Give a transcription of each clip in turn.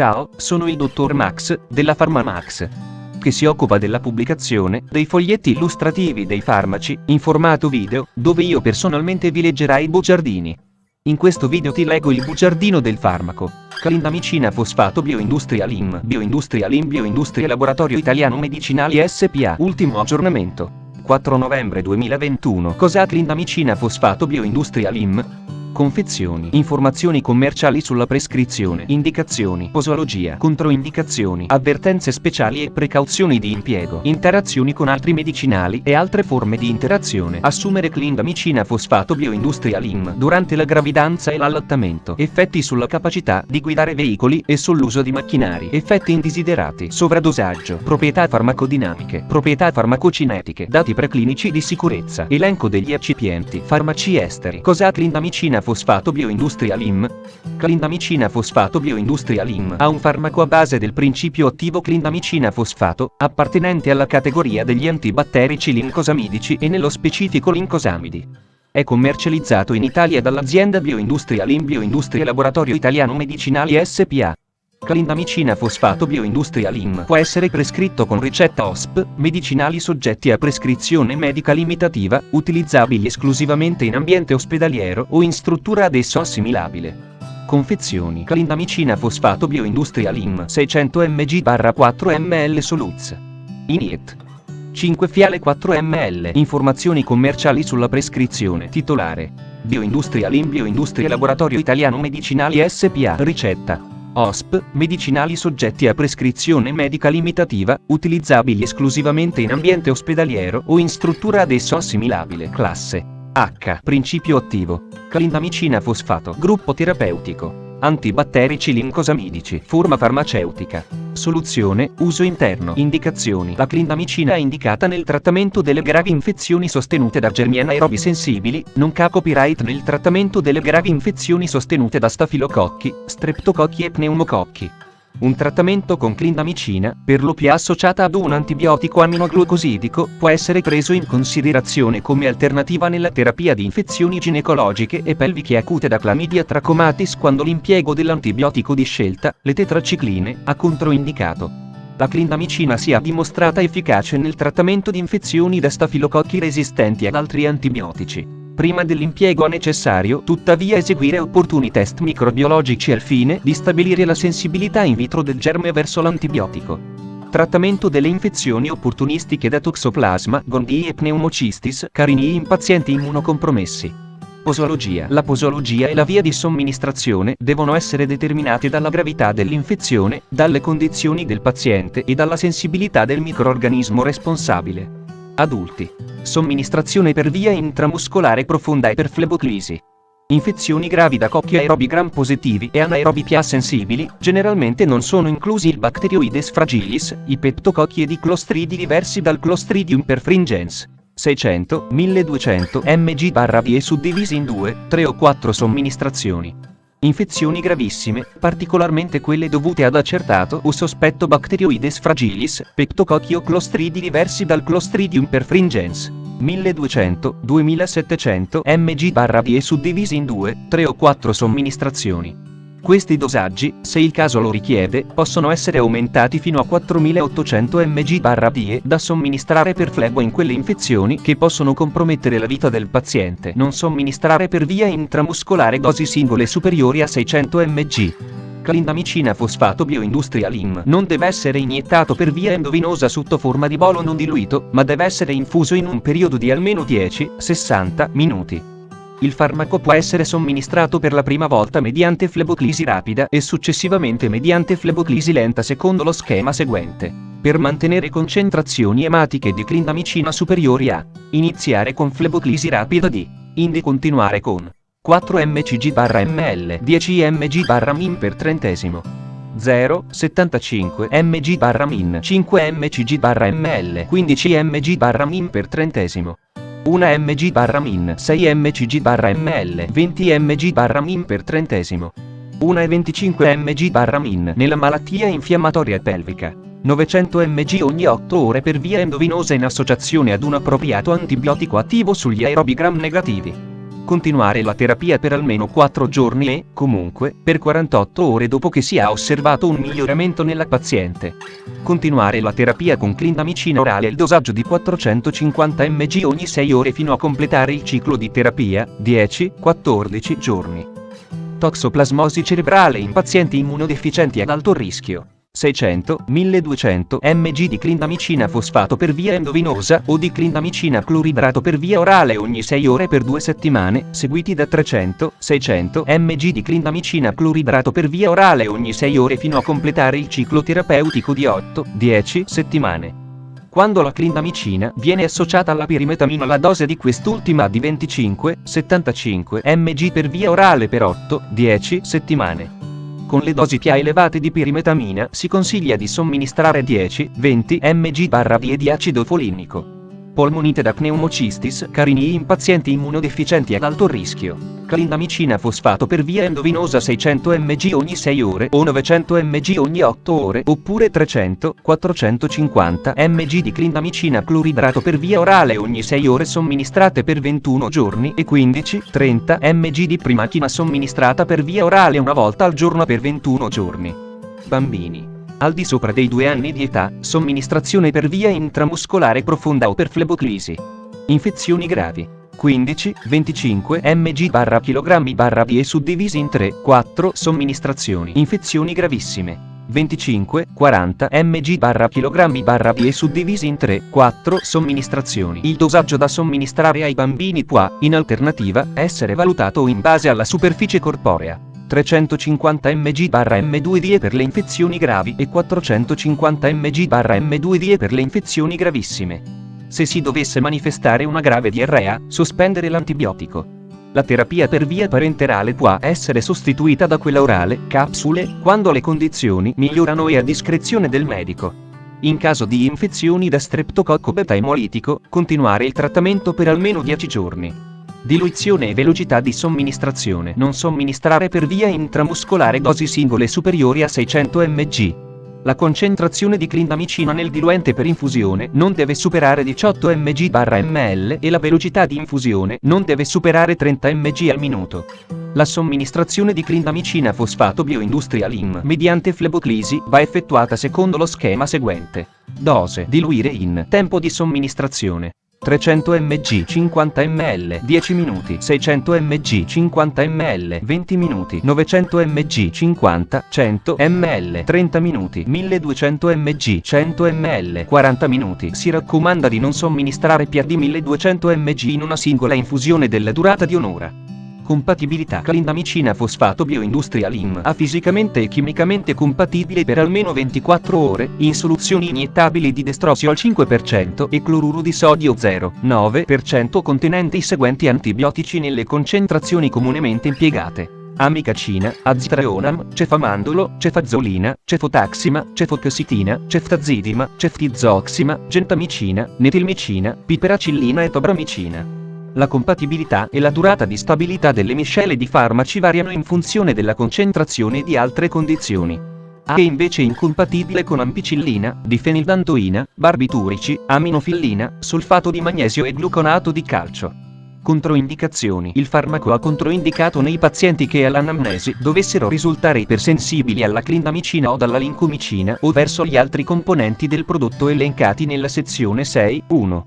Ciao, sono il dottor Max, della PharmaMax, che si occupa della pubblicazione dei foglietti illustrativi dei farmaci, in formato video, dove io personalmente vi leggerai i bugiardini. In questo video ti leggo il bugiardino del farmaco. Clindamicina fosfato Bioindustria LIM Bioindustria Laboratorio Italiano Medicinali SPA. Ultimo aggiornamento. 4 novembre 2021. Cos'ha clindamicina fosfato Bioindustria LIM? Confezioni, informazioni commerciali sulla prescrizione, indicazioni, posologia, controindicazioni, avvertenze speciali e precauzioni di impiego, interazioni con altri medicinali e altre forme di interazione. Assumere clindamicina fosfato Bioindustria LIM durante la gravidanza e l'allattamento. Effetti sulla capacità di guidare veicoli e sull'uso di macchinari. Effetti indesiderati. Sovradosaggio. Proprietà farmacodinamiche. Proprietà farmacocinetiche. Dati preclinici di sicurezza. Elenco degli eccipienti. Farmaci esteri. Cos'ha clindamicina fosfato Bioindustria LIM? Clindamicina fosfato Bioindustria LIM ha un farmaco a base del principio attivo clindamicina fosfato, appartenente alla categoria degli antibatterici lincosamidici e nello specifico lincosamidi. È commercializzato in Italia dall'azienda Bioindustria LIM Bioindustria Laboratorio Italiano Medicinali SPA. Clindamicina fosfato Bioindustria LIM può essere prescritto con ricetta OSP, medicinali soggetti a prescrizione medica limitativa, utilizzabili esclusivamente in ambiente ospedaliero o in struttura ad esso assimilabile. Confezioni. Clindamicina fosfato Bioindustria LIM 600 mg/4 ml Soluz. Iniet. 5 fiale 4 ml. Informazioni commerciali sulla prescrizione. Titolare. Bioindustria LIM Bioindustria Laboratorio Italiano Medicinali SPA. Ricetta. OSP, medicinali soggetti a prescrizione medica limitativa, utilizzabili esclusivamente in ambiente ospedaliero o in struttura ad esso assimilabile. Classe H. Principio attivo. Clindamicina fosfato. Gruppo terapeutico. Antibatterici lincosamidici. Forma farmaceutica. Soluzione, uso interno. Indicazioni. La clindamicina è indicata nel trattamento delle gravi infezioni sostenute da germi anaerobi sensibili, nonché copyright nel trattamento delle gravi infezioni sostenute da stafilococchi, streptococchi e pneumococchi. Un trattamento con clindamicina, per lo più associata ad un antibiotico aminoglucosidico, può essere preso in considerazione come alternativa nella terapia di infezioni ginecologiche e pelviche acute da Chlamydia trachomatis quando l'impiego dell'antibiotico di scelta, le tetracicline, ha controindicato. La clindamicina si è dimostrata efficace nel trattamento di infezioni da stafilococchi resistenti ad altri antibiotici. Prima dell'impiego è necessario, tuttavia, eseguire opportuni test microbiologici al fine di stabilire la sensibilità in vitro del germe verso l'antibiotico. Trattamento delle infezioni opportunistiche da Toxoplasma gondii e Pneumocistis carinii in pazienti immunocompromessi. Posologia. La posologia e la via di somministrazione devono essere determinate dalla gravità dell'infezione, dalle condizioni del paziente e dalla sensibilità del microorganismo responsabile. Adulti. Somministrazione per via intramuscolare profonda e per fleboclisi. Infezioni gravi da cocchi aerobi gram positivi e anaerobi PA sensibili, generalmente non sono inclusi il Bacteroides fragilis, i peptococchi ed i clostridi diversi dal Clostridium perfringens. 600-1200 mg/v e suddivisi in 2, 3 o 4 somministrazioni. Infezioni gravissime, particolarmente quelle dovute ad accertato o sospetto Bacteroides fragilis, peptococchi o clostridi diversi dal Clostridium perfringens. 1200-2700 mg/v e suddivisi in 2, 3 o 4 somministrazioni. Questi dosaggi, se il caso lo richiede, possono essere aumentati fino a 4800 mg/v da somministrare per flebo in quelle infezioni che possono compromettere la vita del paziente. Non somministrare per via intramuscolare dosi singole superiori a 600 mg. Clindamicina fosfato Bioindustria LIM non deve essere iniettato per via endovenosa sotto forma di bolo non diluito, ma deve essere infuso in un periodo di almeno 10-60 minuti. Il farmaco può essere somministrato per la prima volta mediante fleboclisi rapida e successivamente mediante fleboclisi lenta secondo lo schema seguente. Per mantenere concentrazioni ematiche di clindamicina superiori a: iniziare con fleboclisi rapida di indi continuare con 4 mcg/ml 10 mg/min per trentesimo 0,75 mg/min 5 mcg/ml 15 mg/min per trentesimo 1 mg/min 6 mcg/ml 20 mg/min per trentesimo 1,25 mg/min nella malattia infiammatoria pelvica 900 mg ogni 8 ore per via endovenosa in associazione ad un appropriato antibiotico attivo sugli aerobi gram negativi. Continuare la terapia per almeno 4 giorni e, comunque, per 48 ore dopo che si ha osservato un miglioramento nella paziente. Continuare la terapia con clindamicina orale al dosaggio di 450 mg ogni 6 ore fino a completare il ciclo di terapia, 10-14 giorni. Toxoplasmosi cerebrale in pazienti immunodeficienti ad alto rischio. 600-1200 mg di clindamicina fosfato per via endovenosa o di clindamicina cloridrato per via orale ogni 6 ore per 2 settimane, seguiti da 300-600 mg di clindamicina cloridrato per via orale ogni 6 ore fino a completare il ciclo terapeutico di 8-10 settimane. Quando la clindamicina viene associata alla pirimetamina, la dose di quest'ultima di 25-75 mg per via orale per 8-10 settimane. Con le dosi più elevate di pirimetamina si consiglia di somministrare 10-20 mg/d di acido folinico. Polmonite da pneumocistis carinii in pazienti immunodeficienti ad alto rischio. Clindamicina fosfato per via endovenosa 600 mg ogni 6 ore o 900 mg ogni 8 ore oppure 300-450 mg di clindamicina cloridrato per via orale ogni 6 ore somministrate per 21 giorni e 15-30 mg di primachina somministrata per via orale una volta al giorno per 21 giorni. Bambini al di sopra dei 2 anni di età, somministrazione per via intramuscolare profonda o per fleboclisi. Infezioni gravi. 15-25 mg/kg/d suddivisi in 3-4 somministrazioni. Infezioni gravissime. 25-40 mg/kg/d suddivisi in 3-4 somministrazioni. Il dosaggio da somministrare ai bambini può, in alternativa, essere valutato in base alla superficie corporea. 350 mg/m2d per le infezioni gravi e 450 mg/m2d per le infezioni gravissime. Se si dovesse manifestare una grave diarrea, sospendere l'antibiotico. La terapia per via parenterale può essere sostituita da quella orale, capsule, quando le condizioni migliorano e a discrezione del medico. In caso di infezioni da streptococco beta emolitico, continuare il trattamento per almeno 10 giorni. Diluizione e velocità di somministrazione. Non somministrare per via intramuscolare dosi singole superiori a 600 mg. La concentrazione di clindamicina nel diluente per infusione non deve superare 18 mg/ml e la velocità di infusione non deve superare 30 mg al minuto. La somministrazione di clindamicina fosfato bioindustrial IM mediante fleboclisi va effettuata secondo lo schema seguente. Dose: diluire in tempo di somministrazione 300 mg 50 ml 10 minuti, 600 mg 50 ml 20 minuti, 900 mg 50 100 ml 30 minuti, 1200 mg 100 ml 40 minuti. Si raccomanda di non somministrare più di 1200 mg in una singola infusione della durata di un'ora. Compatibilità: clindamicina fosfato bioindustrial IM A fisicamente e chimicamente compatibile per almeno 24 ore, in soluzioni iniettabili di destrosio al 5% e cloruro di sodio 0,9% contenente i seguenti antibiotici nelle concentrazioni comunemente impiegate: amicacina, azitreonam, cefamandolo, cefazolina, cefotaxima, cefoxitina, ceftazidima, ceftizoxima, gentamicina, netilmicina, piperacillina e tobramicina. La compatibilità e la durata di stabilità delle miscele di farmaci variano in funzione della concentrazione e di altre condizioni. È invece incompatibile con ampicillina, difenildantoina, barbiturici, aminofillina, solfato di magnesio e gluconato di calcio. Controindicazioni: il farmaco è controindicato nei pazienti che all'anamnesi dovessero risultare ipersensibili alla clindamicina o alla lincomicina o verso gli altri componenti del prodotto elencati nella sezione 6.1.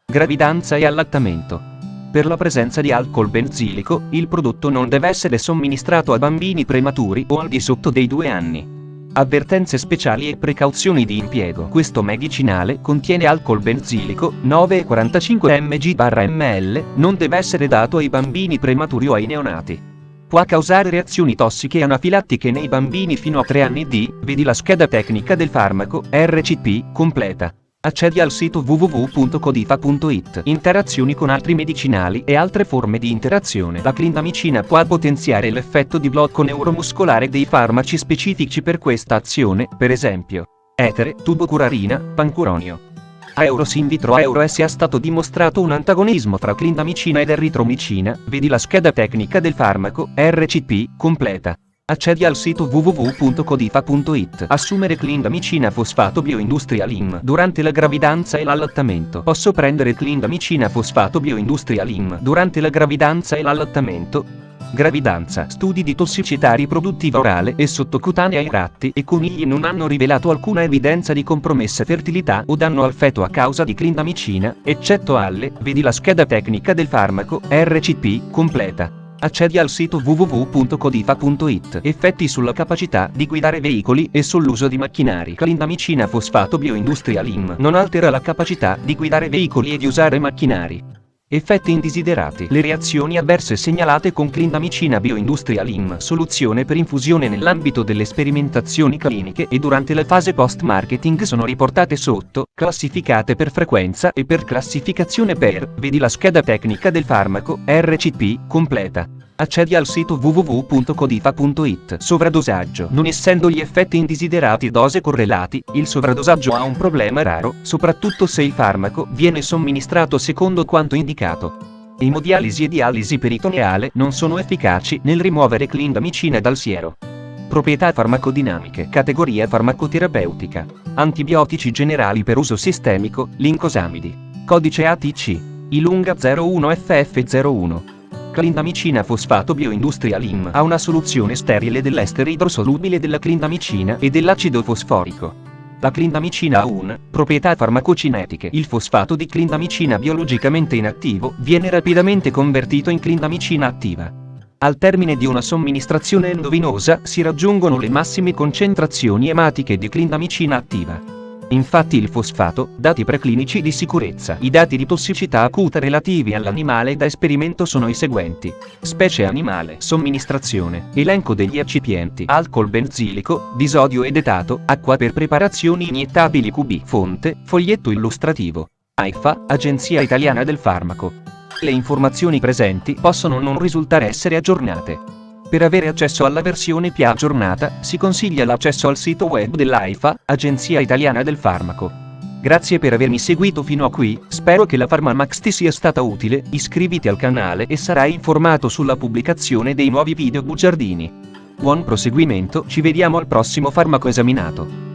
Gravidanza e allattamento. Per la presenza di alcol benzilico, il prodotto non deve essere somministrato a bambini prematuri o al di sotto dei 2 anni. Avvertenze speciali e precauzioni di impiego. Questo medicinale contiene alcol benzilico, 9,45 mg/ml, non deve essere dato ai bambini prematuri o ai neonati. Può causare reazioni tossiche e anafilattiche nei bambini fino a 3 anni di, vedi la scheda tecnica del farmaco, RCP, completa. Accedi al sito www.codifa.it. Interazioni con altri medicinali e altre forme di interazione. La clindamicina può potenziare l'effetto di blocco neuromuscolare dei farmaci specifici per questa azione, per esempio etere, tubocurarina, pancuronio. A Euros in vitro Euros è stato dimostrato un antagonismo tra clindamicina ed eritromicina, vedi la scheda tecnica del farmaco, RCP, completa. Accedi al sito www.codifa.it. Assumere clindamicina fosfato bioindustrial IM durante la gravidanza e l'allattamento. Posso prendere clindamicina fosfato bioindustrial IM durante la gravidanza e l'allattamento? Gravidanza. Studi di tossicità riproduttiva orale e sottocutanea ai ratti e conigli non hanno rivelato alcuna evidenza di compromessa fertilità o danno al feto a causa di clindamicina, eccetto alle, vedi la scheda tecnica del farmaco, RCP, completa. Accedi al sito www.codifa.it. Effetti sulla capacità di guidare veicoli e sull'uso di macchinari. Clindamicina fosfato bioindustrial IM non altera la capacità di guidare veicoli e di usare macchinari. Effetti indesiderati. Le reazioni avverse segnalate con clindamicina bioindustrial IM, soluzione per infusione nell'ambito delle sperimentazioni cliniche e durante la fase post-marketing sono riportate sotto, classificate per frequenza e per classificazione per, vedi la scheda tecnica del farmaco, RCP, completa. Accedi al sito www.codifa.it. Sovradosaggio. Non essendo gli effetti indesiderati dose correlati, il sovradosaggio ha un problema raro, soprattutto se il farmaco viene somministrato secondo quanto indicato. Emodialisi e dialisi peritoneale non sono efficaci nel rimuovere clindamicina dal siero. Proprietà farmacodinamiche. Categoria farmacoterapeutica. Antibiotici generali per uso sistemico, lincosamidi. Codice ATC. ILUNGA 01FF01. Clindamicina fosfato bioindustrial IM ha una soluzione sterile dell'estere idrosolubile della clindamicina e dell'acido fosforico. La clindamicina ha proprietà farmacocinetiche. Il fosfato di clindamicina biologicamente inattivo viene rapidamente convertito in clindamicina attiva. Al termine di una somministrazione endovenosa si raggiungono le massime concentrazioni ematiche di clindamicina attiva. Infatti il fosfato, dati preclinici di sicurezza. I dati di tossicità acuta relativi all'animale da esperimento sono i seguenti. Specie animale, somministrazione, elenco degli eccipienti, alcol benzilico, disodio edetato, acqua per preparazioni iniettabili QB, fonte, foglietto illustrativo. AIFA, Agenzia Italiana del Farmaco. Le informazioni presenti possono non risultare essere aggiornate. Per avere accesso alla versione più aggiornata, si consiglia l'accesso al sito web dell'AIFA, Agenzia Italiana del Farmaco. Grazie per avermi seguito fino a qui, spero che la PharmaMax ti sia stata utile, iscriviti al canale e sarai informato sulla pubblicazione dei nuovi video bugiardini. Buon proseguimento, ci vediamo al prossimo farmaco esaminato.